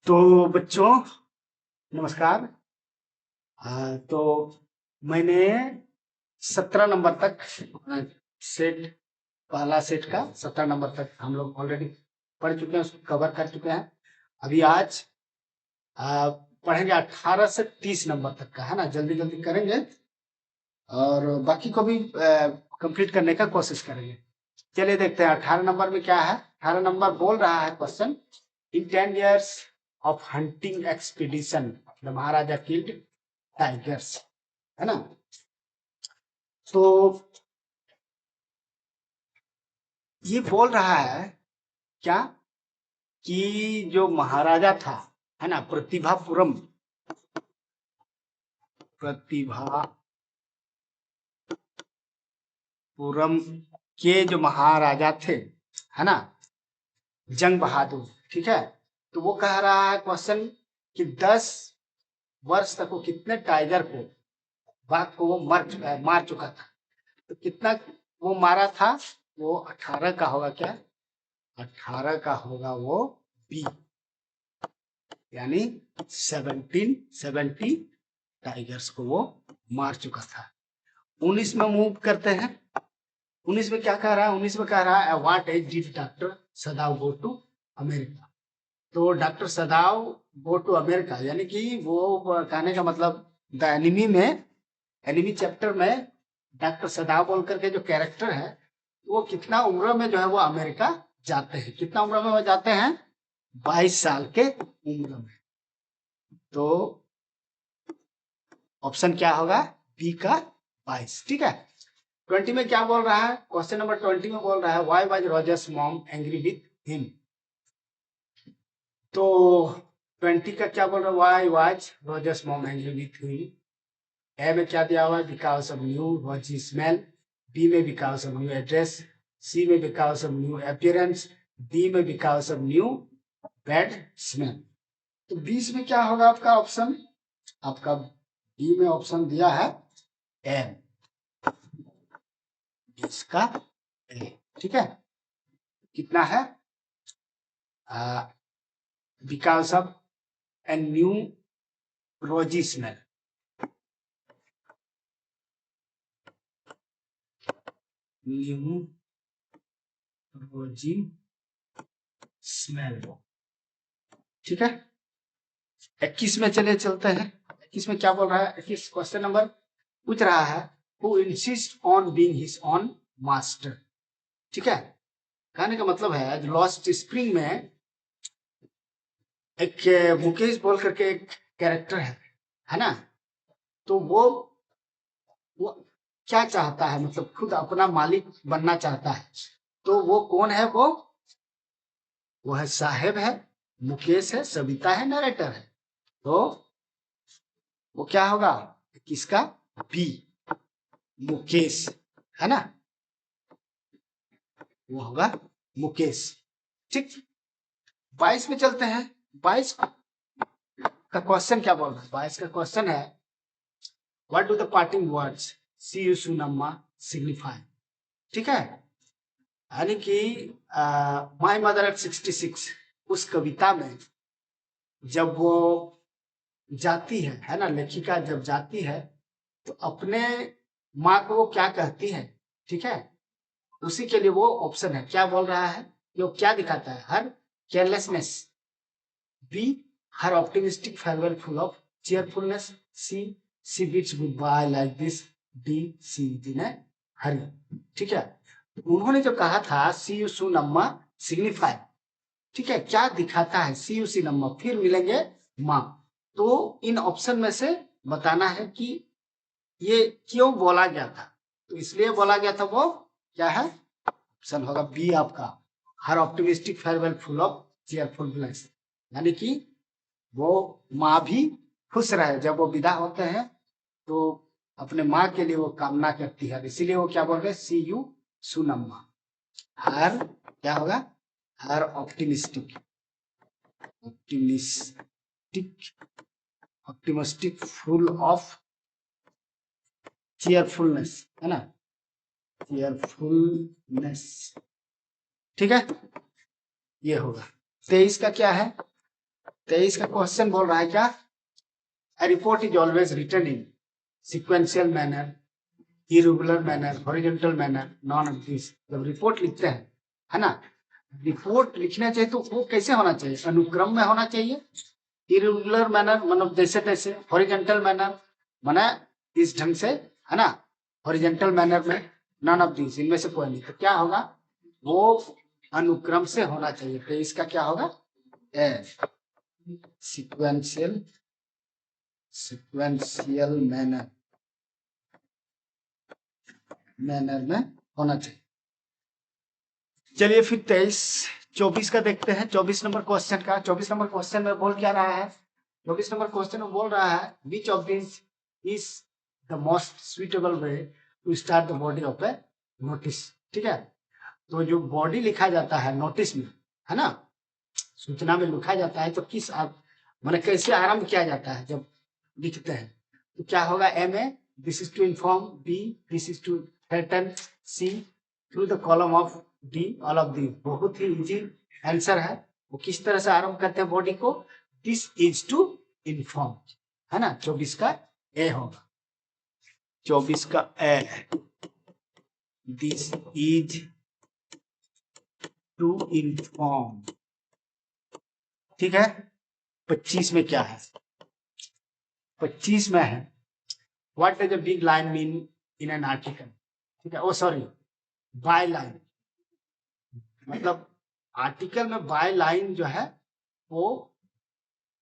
तो बच्चों नमस्कार। तो मैंने 17 नंबर तक सेट पहला सेट का 17 नंबर तक हम लोग ऑलरेडी पढ़ चुके हैं, उसको कवर कर चुके हैं। अभी आज पढ़ेंगे 18 से 30 नंबर तक का, है ना। जल्दी जल्दी करेंगे और बाकी को भी कंप्लीट करने का कोशिश करेंगे। चलिए देखते हैं 18 नंबर में क्या है। 18 नंबर बोल रहा है question, in 10 years of hunting expedition the Maharaja killed tigers, है ना। तो ये बोल रहा है क्या कि जो महाराजा था, है ना, प्रतिभापुरम के जो महाराजा थे, है ना, जंग बहादुर, ठीक है। तो वो कह रहा है क्वेश्चन कि 10 वर्ष तक वो कितने टाइगर को, बाघ को वो मार चुका था। तो कितना वो मारा था, वो 18 का होगा क्या, 18 का होगा वो बी, यानी 1770 टाइगर्स को वो मार चुका था। 19 में मूव करते हैं। 19 में क्या कह रहा है, 19 में कह रहा है what as did doctor Sadao go to America. तो doctor Sadao go to America यानी कि वो कहने का मतलब द एनिमी में, एनिमी चैप्टर में डॉक्टर सदाव बोल करके जो कैरेक्टर है वो कितना उम्र में जो है वो अमेरिका जाते हैं। कितना उम्र में वो जाते हैं, 22 साल के उम्र में। तो ऑप्शन क्या होगा, बी का 22, ठीक है। 20 में क्या बोल रहा है, क्वेश्चन नंबर 20 में बोल रहा है why was Rogers mom angry with him. तो 20 का क्या बोल रहा है, why was Rogers mom angry with him. A में क्या दिया हुआ है, because of new rosy smell. B में because of new address. C में because of new appearance. D में because of new bad smell. तो 20 में क्या होगा आपका ऑप्शन, आपका डी में ऑप्शन दिया है एम, इसका ए, ठीक है। कितना है, because of a new rosy smell, new rosy smell, ठीक है। 21 में चले चलते हैं। 21 में क्या बोल रहा है, 21 क्वेश्चन नंबर पूछ रहा है who insist on being his on master, ठीक है। कहने का मतलब है लॉस्ट स्प्रिंग में एक मुकेश बोल करके एक कैरेक्टर है ना। तो वो क्या चाहता है, मतलब खुद अपना मालिक बनना चाहता है। तो वो कौन है, वो है साहेब है, मुकेश है, सविता है, नरेटर है। तो वो क्या होगा, किसका, बी, मुकेश, है ना, वो होगा मुकेश, ठीक। 22 में चलते हैं। 22 का क्वेश्चन क्या बोल रहा है, 22 का क्वेश्चन है what do the parting words see you soon Amma signify, ठीक है। यानी कि माय मदर एट 66 उस कविता में जब वो जाती है ना, लेखिका जब जाती है तो अपने माँ को वो क्या कहती है, ठीक है। उसी के लिए वो ऑप्शन है, क्या बोल रहा है, वो क्या दिखाता है, her carelessness. B, her optimistic farewell full of cheerfulness. C, she bids goodbye like this. D, सी दिन हरी, ठीक है। उन्होंने जो कहा था सी यू सून अम्मा सिग्निफाई, ठीक है, क्या दिखाता है, सी यू सी अम्मा फिर मिलेंगे माँ। तो इन ऑप्शन में से बताना है कि ये क्यों बोला गया था। तो इसलिए बोला गया था, वो क्या है, ऑप्शन होगा बी आपका, her optimistic farewell full of cheerfulness. यानी कि वो माँ भी खुश रहे, जब वो विदा होते हैं तो अपने माँ के लिए वो कामना करती है, इसीलिए वो क्या बोल रहे हैं, सी यू सुनम्मा। हर क्या होगा, her optimistic, optimistic, optimistic full of cheerfulness, है ना, चीयरफुलनेस, ठीक है। ये होगा 23 का क्या है, 23 का क्वेश्चन बोल रहा है क्या, A report is always written in sequential manner, irregular manner, horizontal manner, none of this. जब रिपोर्ट लिखते हैं, है ना, रिपोर्ट लिखना चाहिए तो वो कैसे होना चाहिए, अनुक्रम में होना चाहिए, इरेगुलर मैनर मतलब जैसे तैसे, हॉरिजेंटल मैनर माने इस ढंग से, है ना, हॉरिजेंटल मैनर में, नन ऑफ दिस, इनमें से कोई नहीं, तो क्या होगा, वो अनुक्रम से होना चाहिए, तो इसका क्या होगा, ए सिक्वेंशियल मैनर में होना चाहिए। चलिए फिर 24 का देखते हैं, 24 नंबर क्वेश्चन का। 24 नंबर क्वेश्चन में बोल क्या रहा है, 24 नंबर क्वेश्चन में बोल रहा है which of this is the most suitable way to start the body of a notice. ठीक है, तो जो बॉडी लिखा जाता है नोटिस में, है ना, सूचना में लिखा जाता है, तो किस मैंने कैसे आरंभ किया जाता है जब लिखते हैं, तो क्या होगा, ए में this is to inform, B this is to threaten, C through the column of D, all of the. बहुत ही इजी आंसर है। वो किस तरह से आरंभ करते हैं बॉडी को, दिस इज टू इन्फॉर्म, है ना, 24 का ए होगा, 24 का ए, दिस इज टू इन्फॉर्म। ठीक है, 25 में क्या है, 25 में है what does a big line mean in an article. ठीक है, ओ सॉरी, बाय लाइन, मतलब आर्टिकल में बाय लाइन जो है वो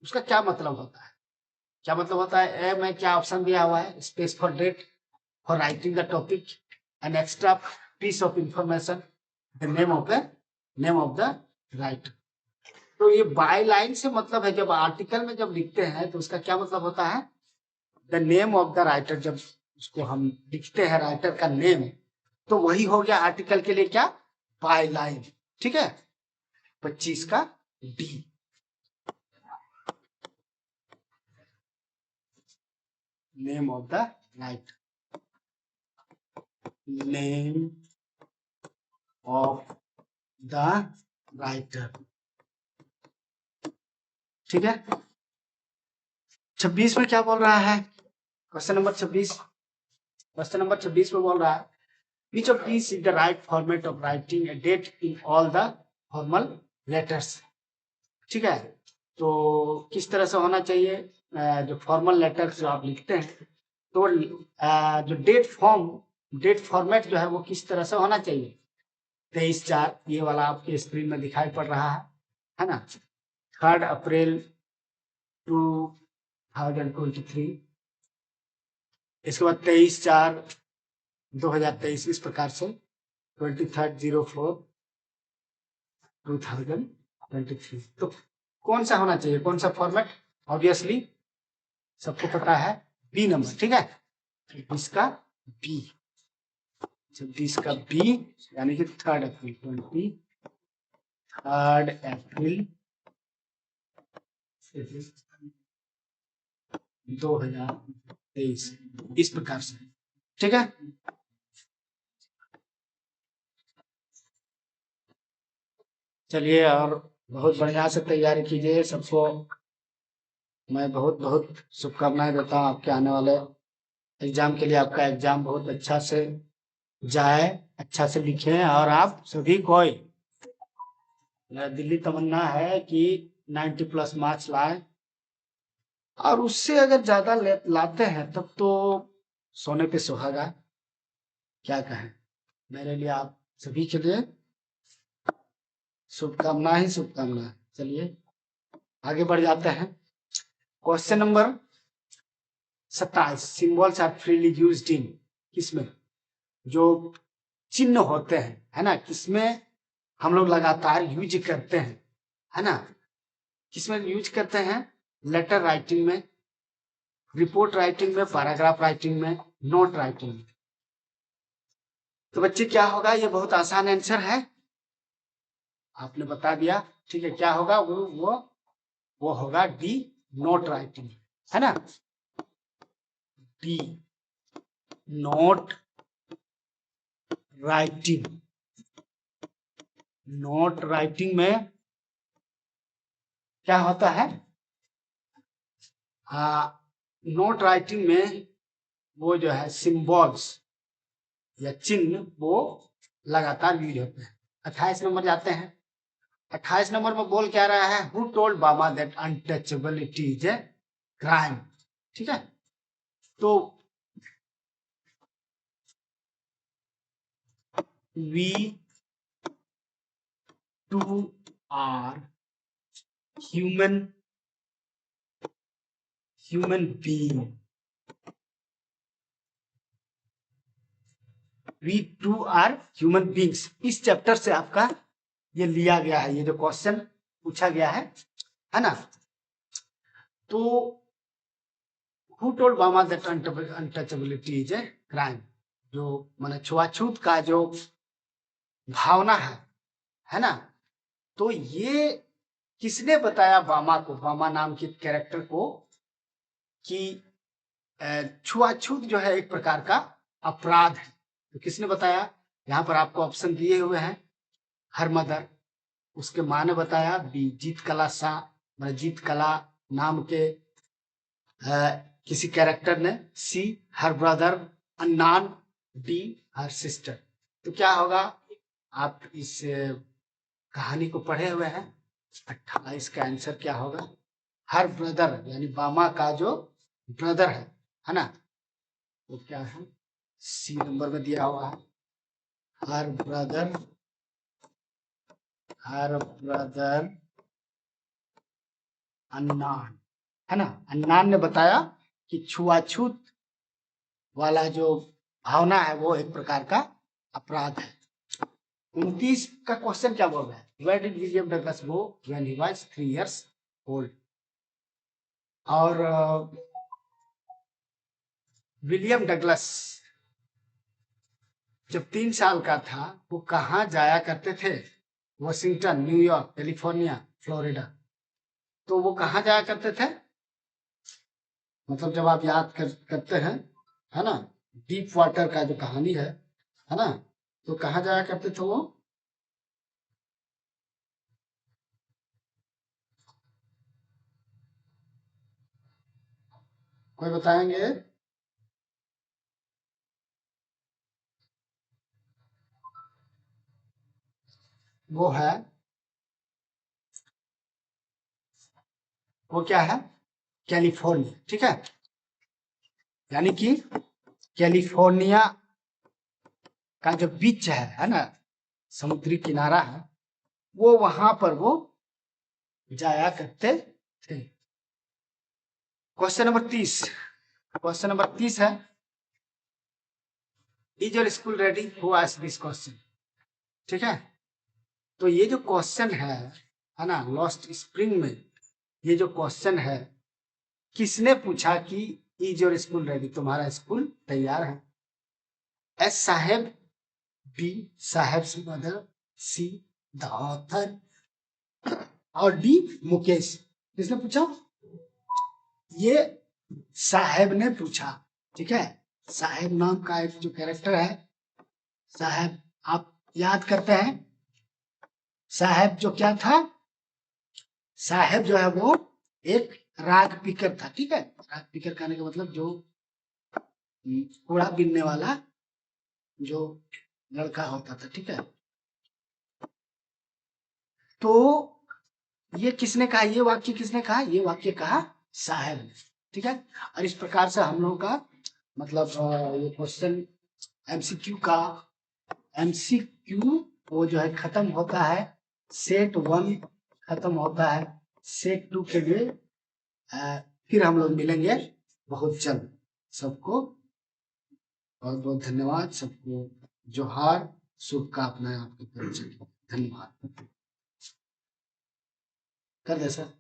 उसका क्या मतलब होता है, क्या मतलब होता है। ए में क्या ऑप्शन दिया हुआ है, space for date, for writing the topic, an extra piece of information, the name of the writer. तो ये बाय लाइन से मतलब है, जब आर्टिकल में जब लिखते हैं तो उसका क्या मतलब होता है, the name of the writer, जब उसको हम लिखते हैं राइटर का नेम, तो वही हो गया आर्टिकल के लिए क्या, बाय लाइन। ठीक है, 25 का D, name of the writer, name of the writer. ठीक है, 26 में क्या बोल रहा है, क्वेश्चन नंबर 26, क्वेश्चन नंबर 26 में बोल रहा है which of these is the right format of writing a date in all the formal letters। ठीक है, तो किस तरह से होना चाहिए, जो फॉर्मल लेटर्स जो आप लिखते हैं, तो जो डेट फॉर्मेट जो है वो किस तरह से होना चाहिए, 23/4, ये वाला आपके स्क्रीन में दिखाई पड़ रहा है ना, 3 अप्रैल 2023, इसके बाद 23/4/2023, इस प्रकार से 23/04/2023। तो कौन सा होना चाहिए, कौन सा फॉर्मेट, ऑब्वियसली सबको पता है बी नंबर। ठीक है, 26 का बी, 26 का बी यानी कि 3 अप्रैल 2023, इस प्रकार से। ठीक है, चलिए और बहुत बढ़िया से तैयारी कीजिए, सबको मैं बहुत बहुत शुभकामनाएं देता हूँ आपके आने वाले एग्जाम के लिए। आपका एग्जाम बहुत अच्छा से जाए, अच्छा से लिखें, और आप सभी को, मेरा दिल्ली तमन्ना है कि 90+ मार्क्स लाए, और उससे अगर ज्यादा लाते हैं तब तो सोने पे सुहागा, क्या कहें, मेरे लिए आप सभी के लिए शुभकामना ही शुभकामना। चलिए आगे बढ़ जाते हैं, question number 27, symbols are freely used in, किसमें जो चिन्ह होते हैं, है ना, किसमें हम लोग लगातार यूज करते हैं, है ना, किसमें यूज करते हैं, लेटर राइटिंग में, रिपोर्ट राइटिंग में, पैराग्राफ राइटिंग में, नोट राइटिंग में। तो बच्चे क्या होगा, ये बहुत आसान आंसर है, आपने बता दिया। ठीक है, क्या होगा, वो होगा डी, नोट राइटिंग, है ना, D, note writing. Note writing में क्या होता है, नोट राइटिंग में वो जो है सिंबल्स या चिन्ह वो लगातार यूज होते हैं। 28 नंबर जाते हैं। 28 नंबर में बोल क्या रहा है, who told Bama that untouchability is a crime. ठीक है, तो we too are human being, we too are human beings. इस चैप्टर से आपका ये लिया गया है, ये जो क्वेश्चन पूछा गया है ना। तो who told Bama that untouchability is a crime, जो माने छुआछूत का जो भावना है ना, तो ये किसने बताया बामा को, बामा नाम के कैरेक्टर को, कि छुआछूत जो है एक प्रकार का अपराध है। तो किसने बताया, यहाँ पर आपको ऑप्शन दिए हुए हैं। हर मदर, उसके माँ ने बताया। बी जीत कला शाह, मतलब जीत कला नाम के किसी कैरेक्टर ने। सी हर ब्रदर अन्नान। D her sister. तो क्या होगा, आप इस कहानी को पढ़े हुए हैं। 28 का आंसर क्या होगा, हर ब्रदर, यानी बामा का जो ब्रदर है ना, वो क्या है, सी नंबर में दिया हुआ है। हर ब्रदर अन्नान, है ना। अन्नान ने बताया कि छुआछूत वाला जो भावना है वो एक प्रकार का अपराध है। 29 का क्वेश्चन क्या बोल रहा है, where did William Douglas go when he was 3 years old. और विलियम डगलस जब 3 साल का था वो कहाँ जाया करते थे, वॉशिंगटन, न्यूयॉर्क, कैलिफोर्निया, फ्लोरिडा। तो वो कहाँ जाया करते थे, मतलब जब आप याद करते हैं, है ना, डीप वाटर का जो कहानी है ना, तो कहाँ जाया करते थे वो, कोई बताएंगे। वो है, वो क्या है, कैलिफोर्निया। ठीक है, यानी कि कैलिफोर्निया का जो बीच है ना, समुद्री किनारा है, वो वहां पर वो जाया करते थे। क्वेश्चन नंबर 30, क्वेश्चन नंबर 30 है, is your school ready, who asked this question. ठीक है, तो ये जो क्वेश्चन है ना, लॉस्ट स्प्रिंग में ये जो क्वेश्चन है, किसने पूछा कि इज योर स्कूल रेडी, तुम्हारा स्कूल तैयार है। A Saheb, B Saheb's mother, C the author, और डी मुकेश। किसने पूछा, ये साहेब ने पूछा। ठीक है, साहेब नाम का एक जो कैरेक्टर है, साहेब आप याद करते हैं, साहेब जो क्या था, साहेब जो है वो एक राग पिकर था। ठीक है, राग पिकर कहने का मतलब जो कूड़ा बीनने वाला जो लड़का होता था। ठीक है, तो ये किसने कहा, ये वाक्य किसने कहा, ये वाक्य कहा साहेब ने। ठीक है, और इस प्रकार से हम लोगों का मतलब ये क्वेश्चन एमसीक्यू वो जो है खत्म होता है। सेट 1 खत्म होता है, सेट 2 के लिए फिर हम लोग मिलेंगे बहुत जल्द। सबको बहुत बहुत धन्यवाद, सबको जोहार, शुभकामनाएं आपके परिचय। धन्यवाद। कर दे सर।